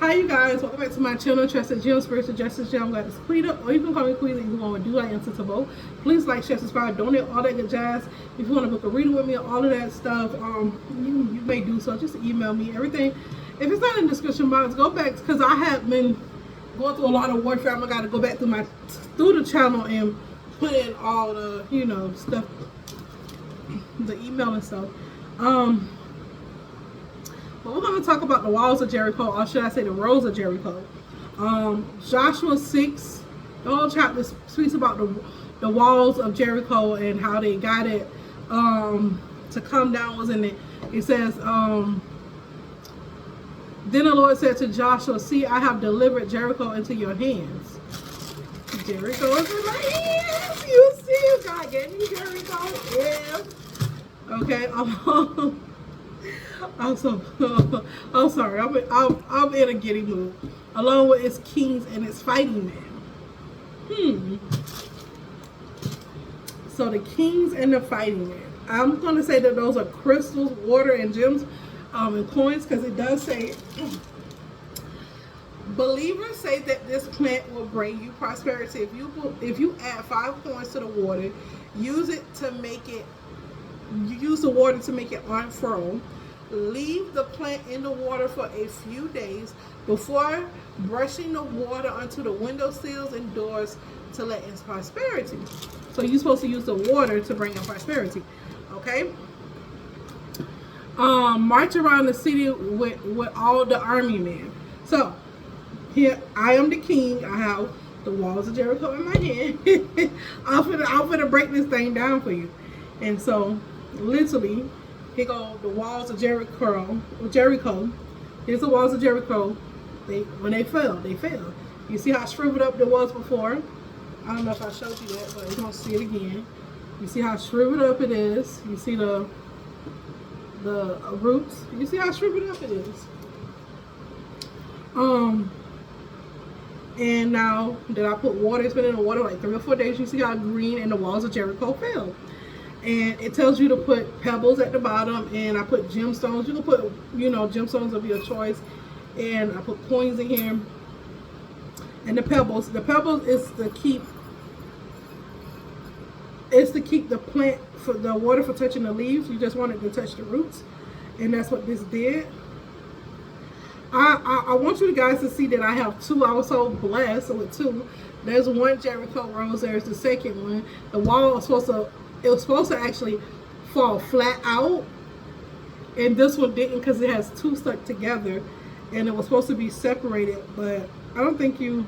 Hi you guys, welcome back to my channel, Trusted Gem, Spiritual Justice Gem. I'm glad it's Quita, or you can call me Quita. You want to do, I answer to both. Please like, share, subscribe, donate, all that good jazz. If you want to book a reading with me, all of that stuff, you may do so. Just email me everything. If it's not in the description box, go back, because I have been going through a lot of warfare. I got to go back through the channel and put in all the stuff, the email and stuff. But we're going to talk about the walls of Jericho, or should I say the roads of Jericho. Joshua 6, the whole chapter speaks about the walls of Jericho and how they got it to come down. Was in it. It says, then the Lord said to Joshua, see, I have delivered Jericho into your hands. Jericho is in my hands. You see, God gave me Jericho. Yeah. Okay. I'm sorry. I'm in a giddy mood. Along with its kings and its fighting men. So the kings and the fighting men. I'm going to say that those are crystals, water, and gems, and coins, because it does say. Believers say that this plant will bring you prosperity. If you add 5 coins to the water, use the water to make it unfurl. Leave the plant in the water for a few days before brushing the water onto the window sills and doors to let in prosperity. So you're supposed to use the water to bring in prosperity. Okay? March around the city with all the army men. So here I am the king. I have the walls of Jericho in my hand. I'm gonna break this thing down for you. And so literally, here go the walls of Jericho. Here's the walls of Jericho. When they fell. You see how shriveled up it was before? I don't know if I showed you that, but you're gonna see it again. You see how shriveled up it is. You see the roots. You see how shriveled up it is. And now that I put water, it's been in the water like 3 or 4 days. You see how green and the walls of Jericho fell. And it tells you to put pebbles at the bottom, and I put gemstones. You can put, gemstones of your choice. And I put coins in here. And the pebbles is to keep the plant, for the water for touching the leaves. You just want it to touch the roots. And that's what this did. I want you guys to see that I have 2. I was so blessed with 2. There's one Jericho rose. There's the second one. The wall was supposed to actually fall flat out, and this one didn't, because it has 2 stuck together, and it was supposed to be separated, but I don't think the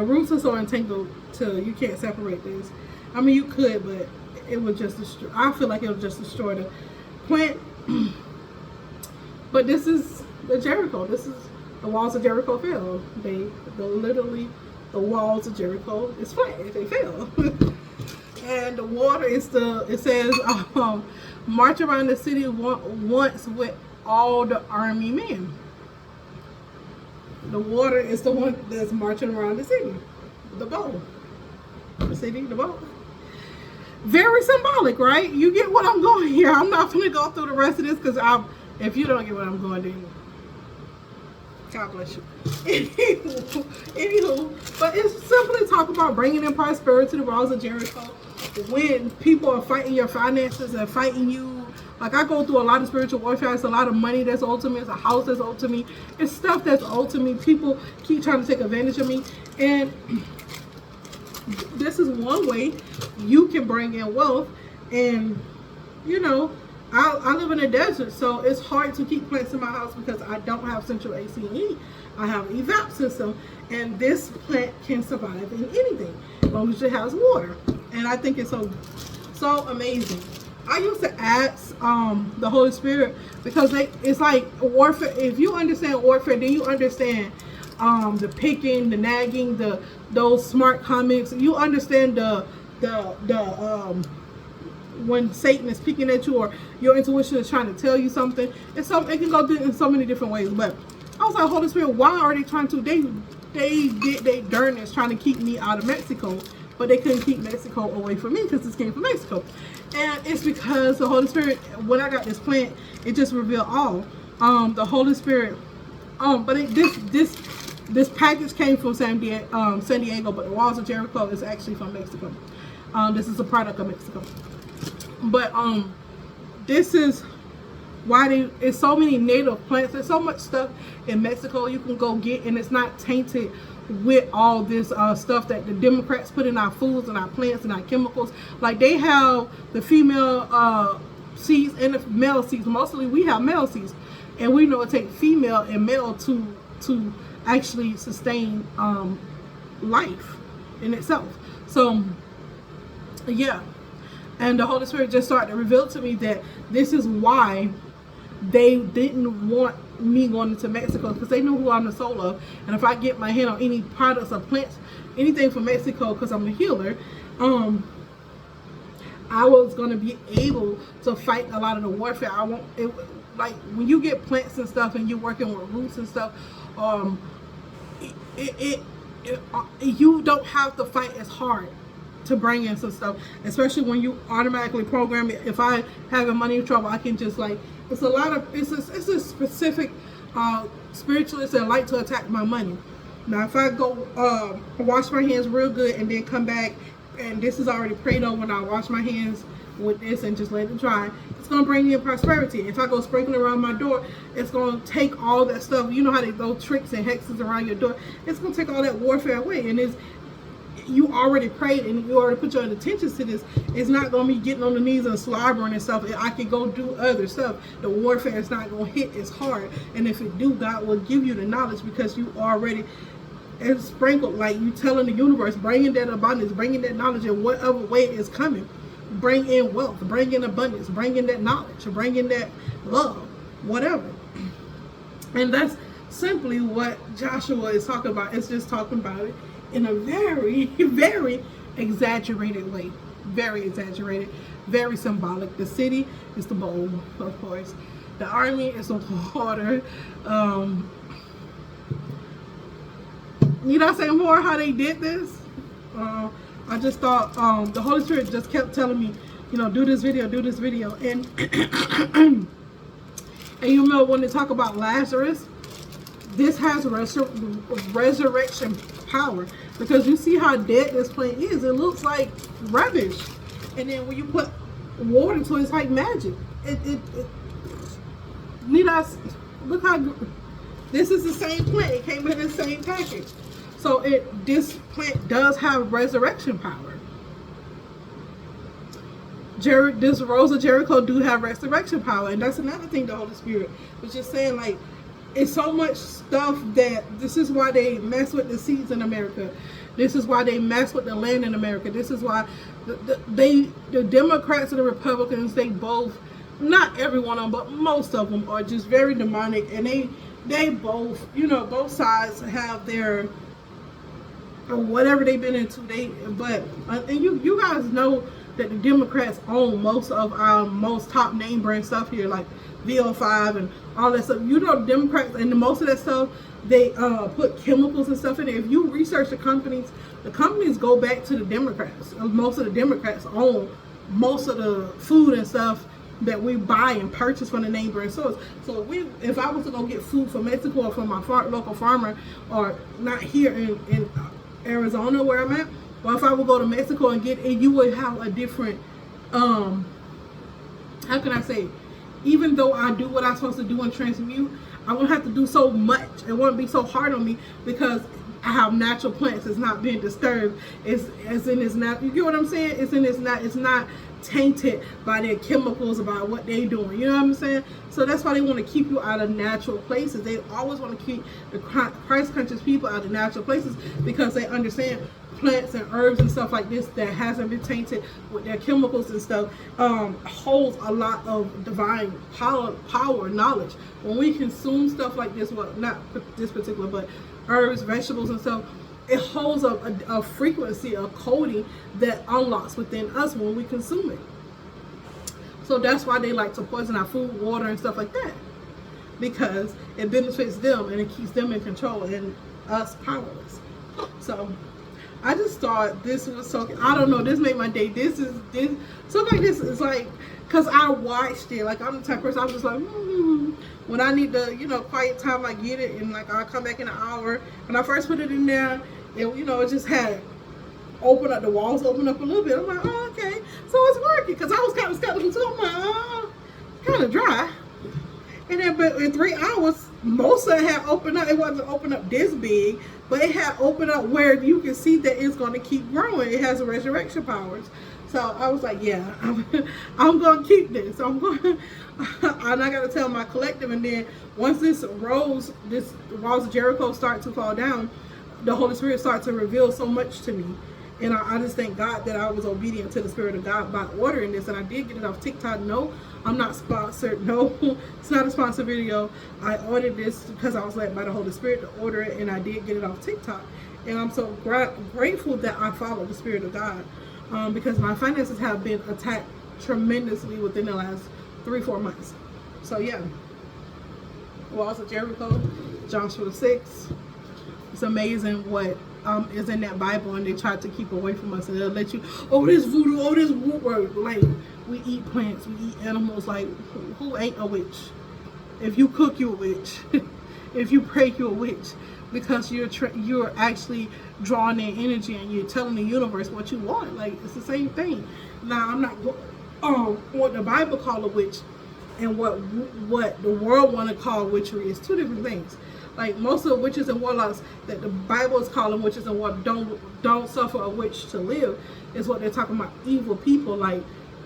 roots are so entangled till you can't separate this. I mean, you could, but it would just destroy. I feel like it would just destroy the plant. But this is the Jericho. This is the walls of Jericho fell. Literally the walls of Jericho is flat. They fell. And the water is it says, march around the city once with all the army men. The water is the one that's marching around the city. The boat. The city, the boat. Very symbolic, right? You get what I'm going here. I'm not going to go through the rest of this, because if you don't get what I'm going to do, God bless you. Anywho, but it's simply talk about bringing in prosperity to the walls of Jericho. When people are fighting your finances and fighting you, like I go through a lot of spiritual warfare. It's a lot of money that's owed to me. It's a house that's owed to me. It's stuff that's owed to me. People keep trying to take advantage of me. And this is one way you can bring in wealth. And, I live in a desert, so it's hard to keep plants in my house because I don't have central AC and heat. I have an evap system, and this plant can survive in anything as long as it has water. And I think it's so amazing. I used to ask the Holy Spirit, because it's like warfare. If you understand warfare, then you understand the picking, the nagging, those smart comics. You understand the when Satan is picking at you, or your intuition is trying to tell you something. It can go in so many different ways. But I was like, Holy Spirit, why are they trying to? They did their darnest trying to keep me out of Mexico, but they couldn't keep Mexico away from me, because this came from Mexico. And it's because the Holy Spirit, when I got this plant, it just revealed all. The Holy Spirit But this package came from San Diego, but the walls of Jericho is actually from Mexico. This is a product of Mexico. But this is why there's so many native plants. There's so much stuff in Mexico you can go get, and it's not tainted with all this stuff that the Democrats put in our foods and our plants and our chemicals. Like, they have the female seeds and the male seeds. Mostly we have male seeds, and we know it takes female and male to actually sustain life in itself. So yeah, and the Holy Spirit just started to reveal to me that this is why they didn't want me going into Mexico, because they know who I'm the soul of, and if I get my hand on any products or plants, anything from Mexico, because I'm a healer, I was going to be able to fight a lot of the warfare. I won't, like, when you get plants and stuff and you're working with roots and stuff, you don't have to fight as hard to bring in some stuff, especially when you automatically program it. If I have money trouble, I can just, like, it's a specific spiritualists that like to attack my money. Now, if I go wash my hands real good and then come back and this is already prayed over, and I wash my hands with this and just let it dry, it's going to bring me in prosperity. If I go sprinkling around my door, it's going to take all that stuff. You know how they go tricks and hexes around your door. It's going to take all that warfare away. And you already prayed and you already put your intentions to this. It's not going to be getting on the knees and slobbering and stuff. I can go do other stuff. The warfare is not going to hit as hard. And if it do, God will give you the knowledge, because you already it's sprinkled. Like, you telling the universe, bringing that abundance, bringing that knowledge in whatever way it's coming. Bring in wealth, bring in abundance, bring in that knowledge, bring in that love, whatever. And that's simply what Joshua is talking about. It's just talking about it in a very, very exaggerated way. Very exaggerated, very symbolic. The city is the bowl, of course. The army is the water. Need I say more how they did this? I just thought the Holy Spirit just kept telling me, do this video. And and you know, when they talk about Lazarus, this has resurrection power, because you see how dead this plant is. It looks like rubbish, and then when you put water to it, it's like magic. Look how this is the same plant. It came in the same package. So this plant does have resurrection power. This Rose of Jericho do have resurrection power, and that's another thing the Holy Spirit was just saying. Like, it's so much stuff that this is why they mess with the seeds in America. This is why they mess with the land in America. This is why the Democrats and the Republicans, they both, not every one of them, but most of them are just very demonic, and they both, both sides have their whatever they've been into. And you guys know that the Democrats own most of our most top name brand stuff here, like VO5 and all that stuff. The Democrats, and most of that stuff, they put chemicals and stuff in it. If you research the companies go back to the Democrats. Most of the Democrats own most of the food and stuff that we buy and purchase from the name brand stores. So if I was to go get food from Mexico or from my local farmer, or not here in Arizona where I'm at, or if I would go to Mexico and get it, you would have a different, how can I say, even though I do what I'm supposed to do and transmute, I won't have to do so much. It won't be so hard on me, because I have natural plants. It's not being disturbed. It's not, you get what I'm saying? It's not tainted by their chemicals, about what they doing. You know what I'm saying? So that's why they want to keep you out of natural places. They always want to keep the Christ-conscious people out of natural places, because they understand plants and herbs and stuff like this that hasn't been tainted with their chemicals and stuff holds a lot of divine power knowledge. When we consume stuff like this, well, not this particular, but herbs, vegetables and stuff, it holds a frequency, a coding that unlocks within us when we consume it. So that's why they like to poison our food, water and stuff like that, because it benefits them and it keeps them in control and us powerless. So I just thought this was so, I don't know, this made my day. This something like this is like, because I watched it. Like, I'm the type of person, I'm just like, when I need the, quiet time, I get it. And like, I'll come back in an hour. When I first put it in there, it just had the walls open up a little bit. I'm like, oh, okay. So it's working. Because I was kind of skeptical too. I'm like, oh, kind of dry. And then, but in 3 hours, most of it had opened up. It wasn't open up this big, but it had opened up where you can see that it's going to keep growing. It has resurrection powers. So I was like, yeah, I'm going to keep this. And I got to tell my collective. And then once this walls of Jericho start to fall down, the Holy Spirit started to reveal so much to me. And I just thank God that I was obedient to the Spirit of God by ordering this. And I did get it off TikTok. No, I'm not sponsored. No, it's not a sponsored video. I ordered this because I was led by the Holy Spirit to order it. And I did get it off TikTok. And I'm so grateful that I followed the Spirit of God. Because my finances have been attacked tremendously within the last 3-4 months. So yeah. Walls of Jericho, Joshua 6. It's amazing what is in that Bible, and they try to keep away from us, and they'll let you, oh, this voodoo, oh, this word. Like, we eat plants, we eat animals. Like, who ain't a witch? If you cook, you're a witch. If you pray, you're a witch, because you're actually drawing in energy, and you're telling the universe what you want. Like, it's the same thing. Now, I'm not what the Bible call a witch and what the world want to call witchery is two different things. Like, most of the witches and warlocks that the Bible is calling witches and what don't suffer a witch to live is what they're talking about, evil people, like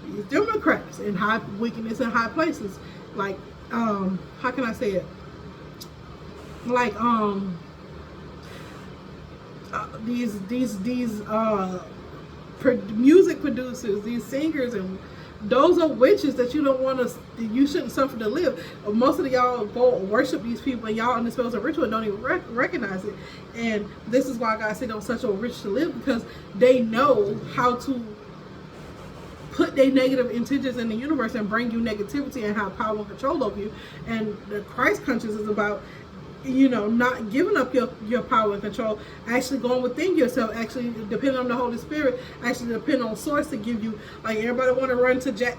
these Democrats in high wickedness in high places. Like, how can I say it? Like, these music producers, these singers, and those are witches that you don't want to, you shouldn't suffer to live. Most of y'all go worship these people, and y'all on the spells of ritual and don't even recognize it. And this is why God said don't such a rich to live, because they know how to put their negative intentions in the universe and bring you negativity and have power and control over you. And the Christ conscience is about, not giving up your power and control, actually going within yourself, actually depending on the Holy Spirit, actually depend on source to give you, like, everybody want to run to chat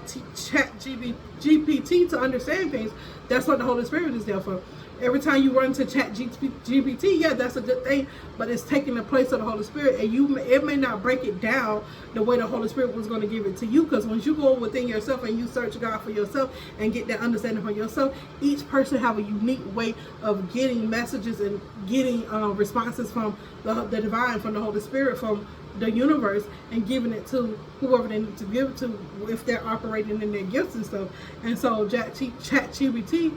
GPT to understand things. That's what the Holy Spirit is there for. Every time you run to chat GPT, yeah, that's a good thing, but it's taking the place of the Holy Spirit, and it may not break it down the way the Holy Spirit was going to give it to you, because once you go within yourself and you search God for yourself and get that understanding for yourself, each person have a unique way of getting messages and getting responses from the divine, from the Holy Spirit, from the universe, and giving it to whoever they need to give it to if they're operating in their gifts and stuff. And so chat GPT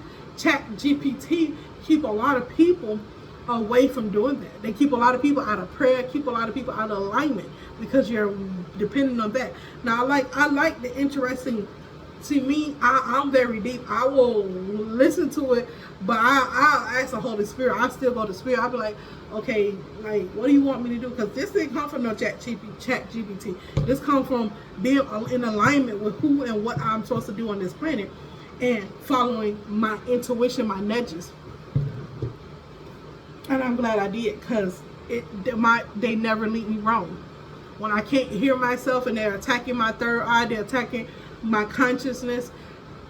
keep a lot of people away from doing that. They keep a lot of people out of prayer, keep a lot of people out of alignment, because you're depending on that. Now, I like the interesting. To me, I'm very deep. I will listen to it, but I'll ask the Holy Spirit. I still go to Spirit. I'll be like, okay, like, what do you want me to do? Because this didn't come from no chat GPT. This comes from being in alignment with who and what I'm supposed to do on this planet, and following my intuition, my nudges. And I'm glad I did, because they never lead me wrong. When I can't hear myself and they're attacking my third eye, they're attacking my consciousness,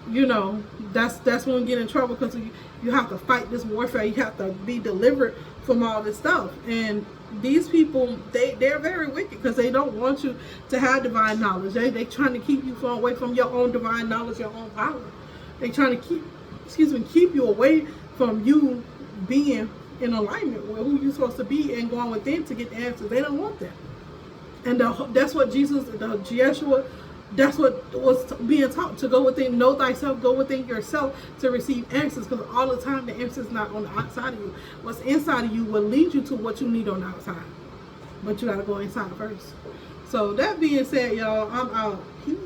that's when we get in trouble, because you have to fight this warfare. You have to be delivered from all this stuff. And these people, they're very wicked, because they don't want you to have divine knowledge. They trying to keep you away from your own divine knowledge, your own power. They trying to keep you away from you being in alignment with who you're supposed to be and going within to get the answers. They don't want that. And that's what Yeshua, that's what was being taught, to go within, know thyself, go within yourself to receive answers, because all the time the answer's not on the outside of you. What's inside of you will lead you to what you need on the outside. But you got to go inside first. So that being said, y'all, I'm out. Peace.